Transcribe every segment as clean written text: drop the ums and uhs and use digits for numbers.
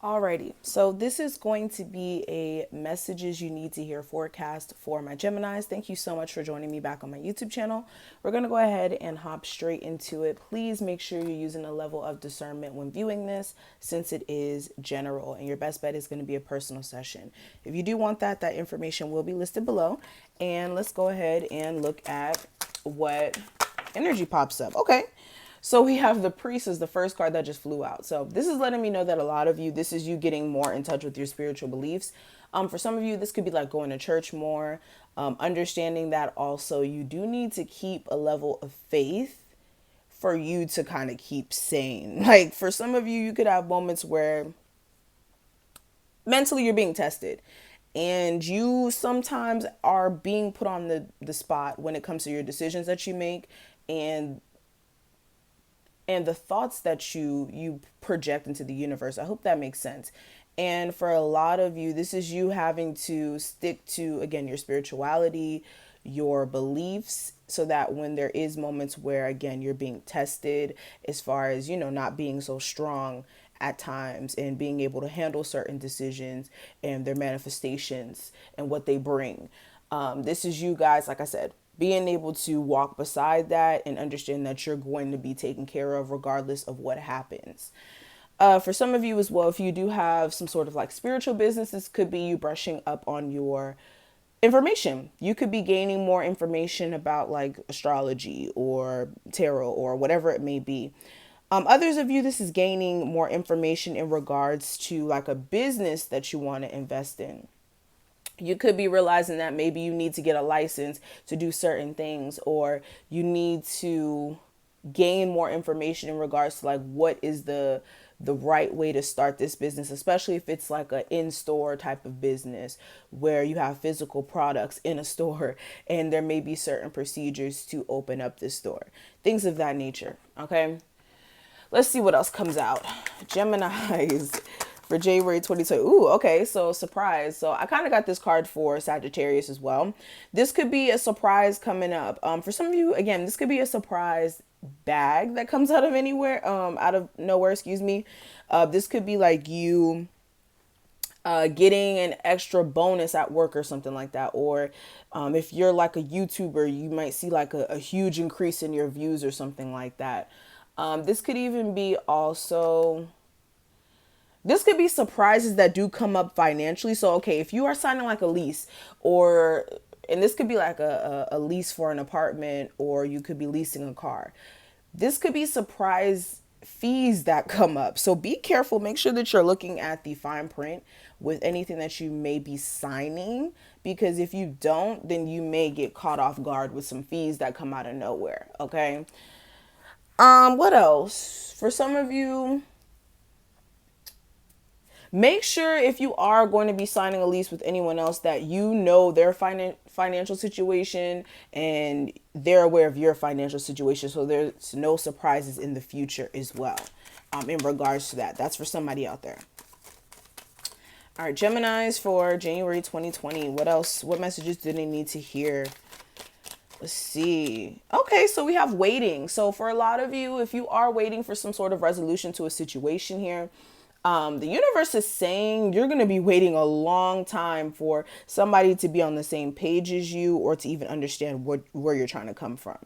Alrighty, so this is going to be a messages you need to hear forecast for my Geminis. Thank you so much for joining me back on my YouTube channel. We're going to go ahead and hop straight into it. Please make sure you're using a level of discernment when viewing this, since it is general and your best bet is going to be a personal session. If you do want that, that information will be listed below. And let's go ahead and look at what energy pops up. Okay. So we have the priest as the first card that just flew out. So this is letting me know that a lot of you, this is you getting more in touch with your spiritual beliefs. For some of you, this could be like going to church more, understanding that also you do need to keep a level of faith for you to kind of keep sane. Like for some of you, you could have moments where mentally you're being tested and you sometimes are being put on the spot when it comes to your decisions that you make and the thoughts that you project into the universe. I hope that makes sense. And for a lot of you, this is you having to stick to, again, your spirituality, your beliefs, so that when there is moments where, again, you're being tested as far as, not being so strong at times and being able to handle certain decisions and their manifestations and what they bring. This is you guys, like I said, being able to walk beside that and understand that you're going to be taken care of regardless of what happens. For some of you as well, if you do have some sort of like spiritual business, this could be you brushing up on your information. You could be gaining more information about like astrology or tarot or whatever it may be. Others of you, this is gaining more information in regards to like a business that you want to invest in. You could be realizing that maybe you need to get a license to do certain things, or you need to gain more information in regards to like what is the right way to start this business, especially if it's like an in-store type of business where you have physical products in a store and there may be certain procedures to open up this store, things of that nature. Okay, let's see what else comes out. Geminis for January 2020. Ooh, okay, so surprise. So I kind of got this card for Sagittarius as well. This could be a surprise coming up. For some of you, again, this could be a surprise bag that comes out of anywhere, out of nowhere, excuse me. This could be like you getting an extra bonus at work or something like that. Or if you're like a YouTuber, you might see like a huge increase in your views or something like that. This could even be also, this could be surprises that do come up financially. So, okay, if you are signing like a lease or, and this could be like a lease for an apartment, or you could be leasing a car. This could be surprise fees that come up. So be careful. Make sure that you're looking at the fine print with anything that you may be signing, because if you don't, then you may get caught off guard with some fees that come out of nowhere. Okay. What else? For some of you, make sure if you are going to be signing a lease with anyone else that you know their financial situation and they're aware of your financial situation, so there's no surprises in the future as well, in regards to that. That's for somebody out there. All right, Geminis for January 2020. What else? What messages do they need to hear? Let's see. Okay, so we have waiting. So for a lot of you, if you are waiting for some sort of resolution to a situation here, the universe is saying you're going to be waiting a long time for somebody to be on the same page as you, or to even understand where you're trying to come from.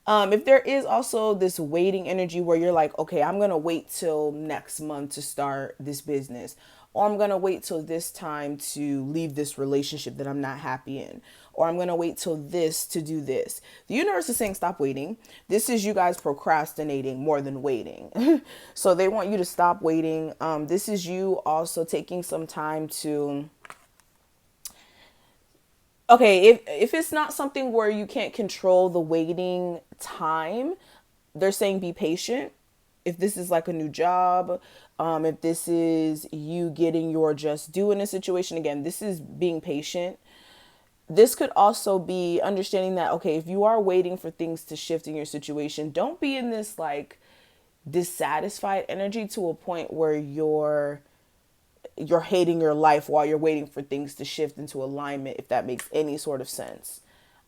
If there is also this waiting energy where you're like, okay, I'm going to wait till next month to start this business, or I'm going to wait till this time to leave this relationship that I'm not happy in, or I'm going to wait till this to do this. The universe is saying stop waiting. This is you guys procrastinating more than waiting. So they want you to stop waiting. This is you also taking some time to, okay, if it's not something where you can't control the waiting time, they're saying be patient. If this is like a new job, if this is you getting your just due in a situation, again, this is being patient. This could also be understanding that, okay, if you are waiting for things to shift in your situation, don't be in this like dissatisfied energy to a point where you're hating your life while you're waiting for things to shift into alignment, if that makes any sort of sense.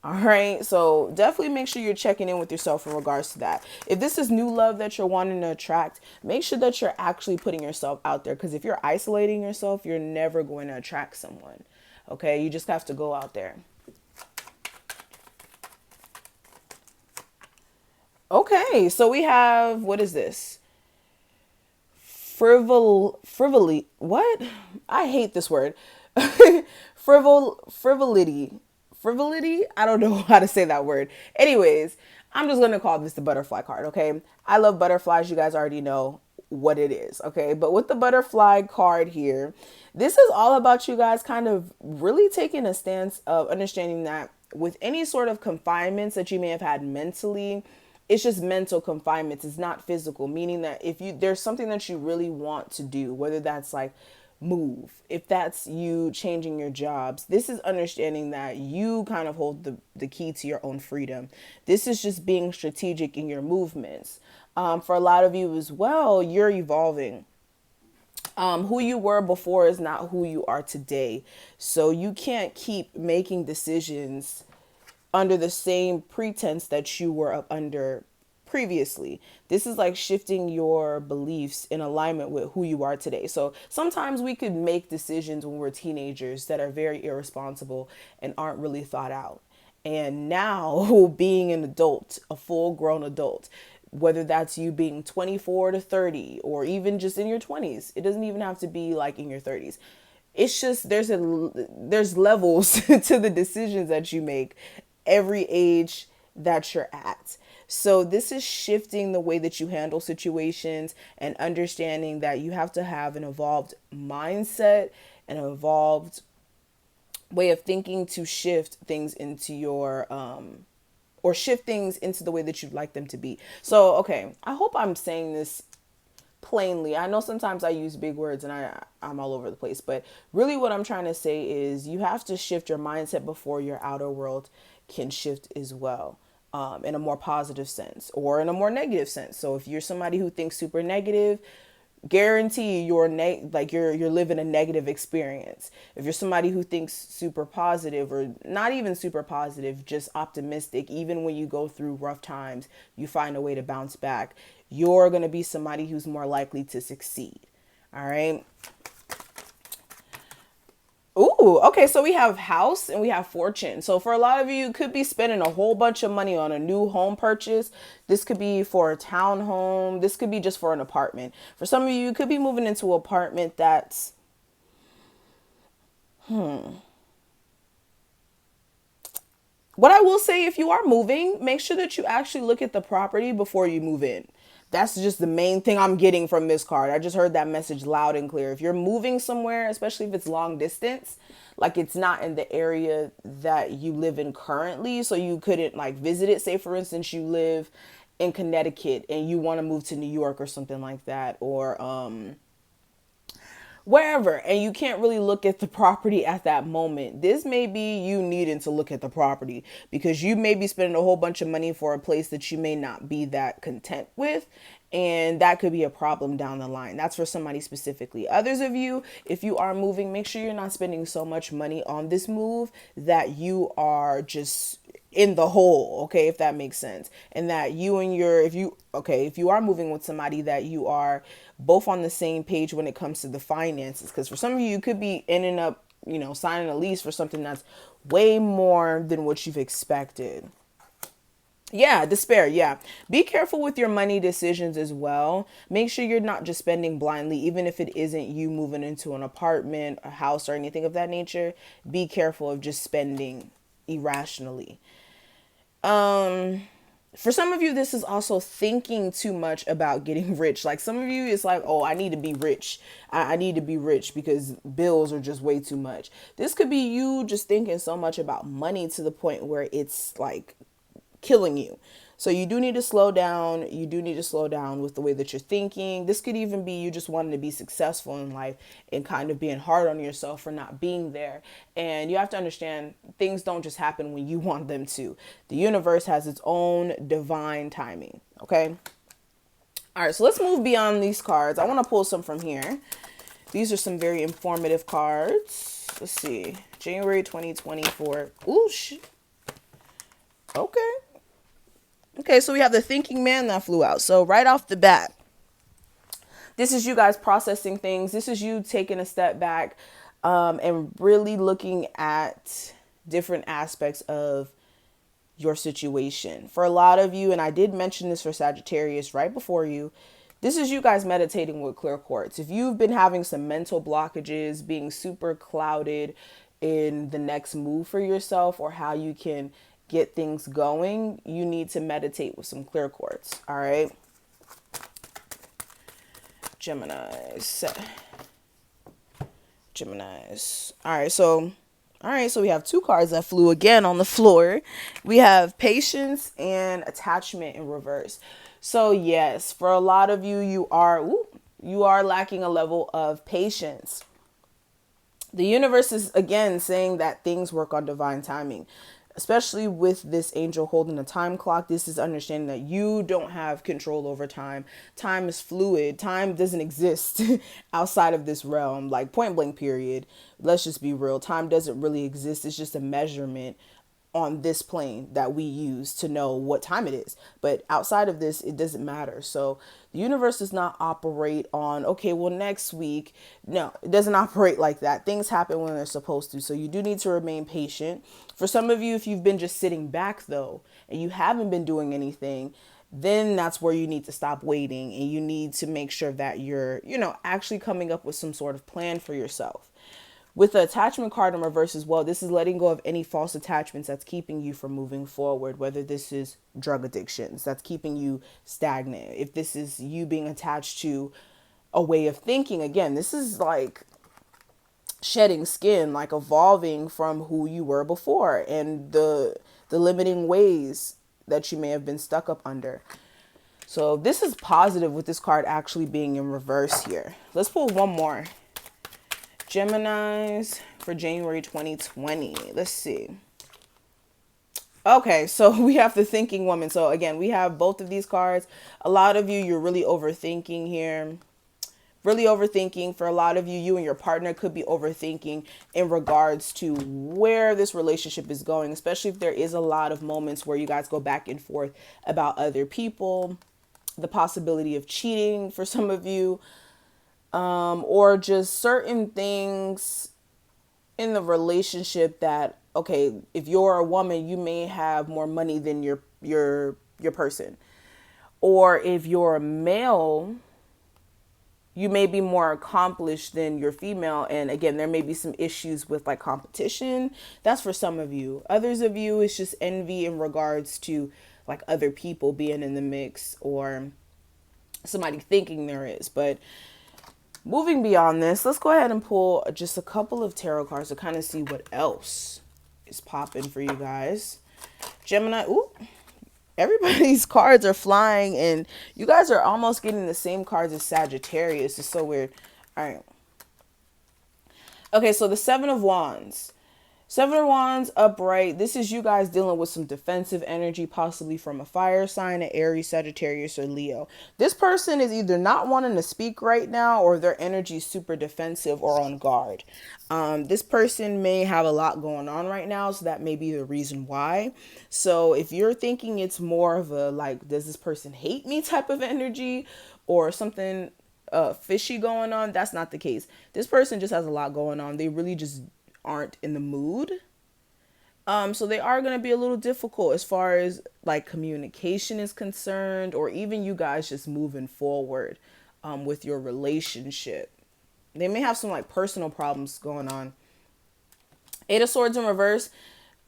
All right. So definitely make sure you're checking in with yourself in regards to that. If this is new love that you're wanting to attract, make sure that you're actually putting yourself out there. Because if you're isolating yourself, you're never going to attract someone. Okay. You just have to go out there. Okay. So we have, what is this? Frivolity. What? I hate this word. Frivolity. Frivolity? I don't know how to say that word. Anyways, I'm just going to call this the butterfly card, okay? I love butterflies. You guys already know what it is, okay? But with the butterfly card here, this is all about you guys kind of really taking a stance of understanding that with any sort of confinements that you may have had mentally, it's just mental confinements. It's not physical, meaning that if you there's something that you really want to do, whether that's like move, if that's you changing your jobs, this is understanding that you kind of hold the key to your own freedom. This is just being strategic in your movements. For a lot of you as well, you're evolving. Who you were before is not who you are today. So you can't keep making decisions under the same pretense that you were up under previously. This is like shifting your beliefs in alignment with who you are today. So sometimes we could make decisions when we're teenagers that are very irresponsible and aren't really thought out. And now, being an adult, a full grown adult, whether that's you being 24 to 30 or even just in your 20s, it doesn't even have to be like in your 30s. It's just there's levels to the decisions that you make every age that you're at. So this is shifting the way that you handle situations and understanding that you have to have an evolved mindset, an evolved way of thinking to shift things into your or shift things into the way that you'd like them to be. So, okay, I hope I'm saying this plainly. I know sometimes I use big words and I'm all over the place, but really what I'm trying to say is you have to shift your mindset before your outer world can shift as well, in a more positive sense or in a more negative sense. So if you're somebody who thinks super negative, guarantee you're living a negative experience. If you're somebody who thinks super positive or not even super positive, just optimistic, even when you go through rough times, you find a way to bounce back. You're going to be somebody who's more likely to succeed. All right. Ooh, okay, so we have house and we have fortune. So for a lot of you, you could be spending a whole bunch of money on a new home purchase. This could be for a townhome. This could be just for an apartment. For some of you, you could be moving into an apartment that's, what I will say, if you are moving, make sure that you actually look at the property before you move in. That's just the main thing I'm getting from this card. I just heard that message loud and clear. If you're moving somewhere, especially if it's long distance, like it's not in the area that you live in currently, so you couldn't like visit it. Say for instance, you live in Connecticut and you want to move to New York or something like that, or wherever, and you can't really look at the property at that moment. This may be you needing to look at the property because you may be spending a whole bunch of money for a place that you may not be that content with, and that could be a problem down the line. That's for somebody specifically. Others of you, if you are moving, make sure you're not spending so much money on this move that you are just in the hole, okay, if that makes sense. And that you and your, if you are moving with somebody, that you are both on the same page when it comes to the finances. Because for some of you, you could be ending up, signing a lease for something that's way more than what you've expected. Yeah, despair. Yeah. Be careful with your money decisions as well. Make sure you're not just spending blindly, even if it isn't you moving into an apartment, a house, or anything of that nature. Be careful of just spending irrationally. For some of you, this is also thinking too much about getting rich. Like some of you, it's like, oh, I need to be rich. I need to be rich because bills are just way too much. This could be you just thinking so much about money to the point where it's like killing you. So you do need to slow down. You do need to slow down with the way that you're thinking. This could even be you just wanting to be successful in life and kind of being hard on yourself for not being there. And you have to understand things don't just happen when you want them to. The universe has its own divine timing. Okay. All right. So let's move beyond these cards. I want to pull some from here. These are some very informative cards. Let's see. January 2024. Ooh, Okay. Okay, so we have the thinking man that flew out. So right off the bat, this is you guys processing things. This is you taking a step back and really looking at different aspects of your situation. For a lot of you, and I did mention this for Sagittarius right before you, this is you guys meditating with clear quartz. If you've been having some mental blockages, being super clouded in the next move for yourself or how you can get things going, you need to meditate with some clear quartz. All right. Geminis. All right, so we have two cards that flew again on the floor. We have patience and attachment in reverse. So yes, for a lot of you, you are lacking a level of patience. The universe is again saying that things work on divine timing, especially with this angel holding a time clock. This is understanding that you don't have control over time. Time is fluid. Time doesn't exist outside of this realm, like point blank period. Let's just be real. Time doesn't really exist. It's just a measurement on this plane that we use to know what time it is. But outside of this, it doesn't matter. So the universe does not operate on, okay, well, next week. No, it doesn't operate like that. Things happen when they're supposed to. So you do need to remain patient. For some of you, if you've been just sitting back though, and you haven't been doing anything, then that's where you need to stop waiting and you need to make sure that you're, actually coming up with some sort of plan for yourself. With the attachment card in reverse as well, this is letting go of any false attachments that's keeping you from moving forward, whether this is drug addictions that's keeping you stagnant. If this is you being attached to a way of thinking, again, this is like shedding skin, like evolving from who you were before and the limiting ways that you may have been stuck up under. So this is positive with this card actually being in reverse here. Let's pull one more. Geminis for January 2020. Let's see. Okay, so we have the thinking woman. So again, we have both of these cards. A lot of you, you're really overthinking here. Really overthinking. For a lot of you, you and your partner could be overthinking in regards to where this relationship is going, especially if there is a lot of moments where you guys go back and forth about other people, the possibility of cheating for some of you, or just certain things in the relationship that, okay, if you're a woman, you may have more money than your person. Or if you're a male, you may be more accomplished than your female. And again, there may be some issues with like competition. That's for some of you. Others of you, it's just envy in regards to like other people being in the mix or somebody thinking there is. But moving beyond this, let's go ahead and pull just a couple of tarot cards to kind of see what else is popping for you guys. Gemini, ooh, everybody's cards are flying and you guys are almost getting the same cards as Sagittarius. It's so weird. All right. Okay, so the Seven of Wands. Seven of Wands upright. This is you guys dealing with some defensive energy, possibly from a fire sign, an Aries, Sagittarius, or Leo. This person is either not wanting to speak right now or their energy is super defensive or on guard. This person may have a lot going on right now, so that may be the reason why. So if you're thinking it's more of a like, does this person hate me type of energy or something fishy going on, that's not the case. This person just has a lot going on. They really just aren't in the mood. So they are going to be a little difficult as far as like communication is concerned, or even you guys just moving forward with your relationship. They may have some like personal problems going on. Eight of Swords in reverse.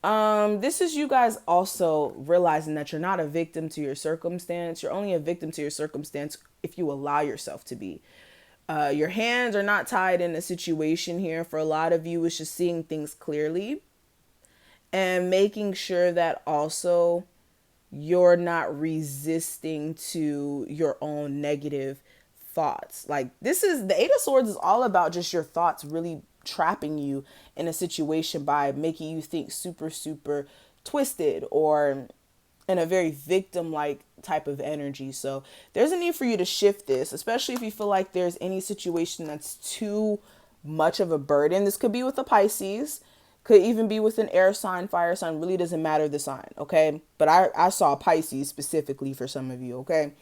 This is you guys also realizing that you're not a victim to your circumstance. You're only a victim to your circumstance if you allow yourself to be. Your hands are not tied in a situation here. For a lot of you, it's just seeing things clearly and making sure that also you're not resisting to your own negative thoughts. Like this is the Eight of Swords is all about just your thoughts really trapping you in a situation by making you think super, super twisted or in a very victim-like type of energy. So there's a need for you to shift this, especially if you feel like there's any situation that's too much of a burden. This could be with a Pisces, Could even be with an air sign, fire sign, really doesn't matter the sign, okay? But I saw Pisces specifically for some of you, okay?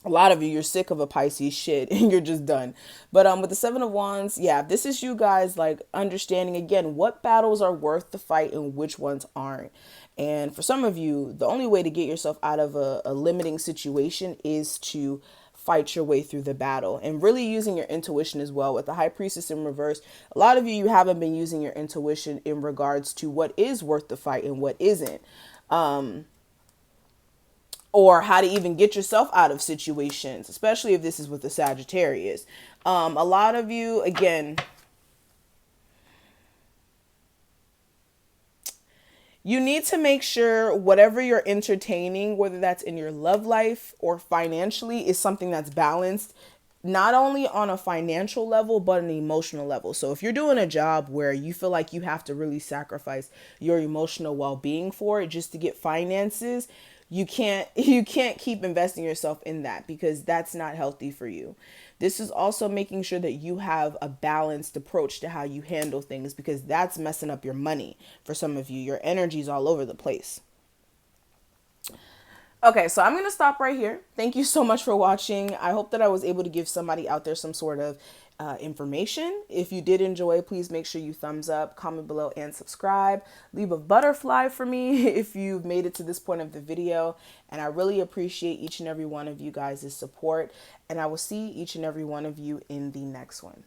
A lot of you, you're sick of a Pisces shit and you're just done. But with the Seven of Wands, yeah, this is you guys like understanding again what battles are worth the fight and which ones aren't. And for some of you, the only way to get yourself out of a limiting situation is to fight your way through the battle and really using your intuition as well. With the High Priestess in reverse, a lot of you haven't been using your intuition in regards to what is worth the fight and what isn't, or how to even get yourself out of situations, especially if this is with the Sagittarius. A lot of you, again, you need to make sure whatever you're entertaining, whether that's in your love life or financially, is something that's balanced, not only on a financial level, but an emotional level. So if you're doing a job where you feel like you have to really sacrifice your emotional well-being for it just to get finances, you can't keep investing yourself in that, because that's not healthy for you. This is also making sure that you have a balanced approach to how you handle things, because that's messing up your money. For some of you, your energy's all over the place. Okay, so I'm going to stop right here. Thank you so much for watching. I hope that I was able to give somebody out there some sort of information. If you did enjoy, please make sure you thumbs up, comment below, and subscribe. Leave a butterfly for me if you've made it to this point of the video. And I really appreciate each and every one of you guys' support. And I will see each and every one of you in the next one.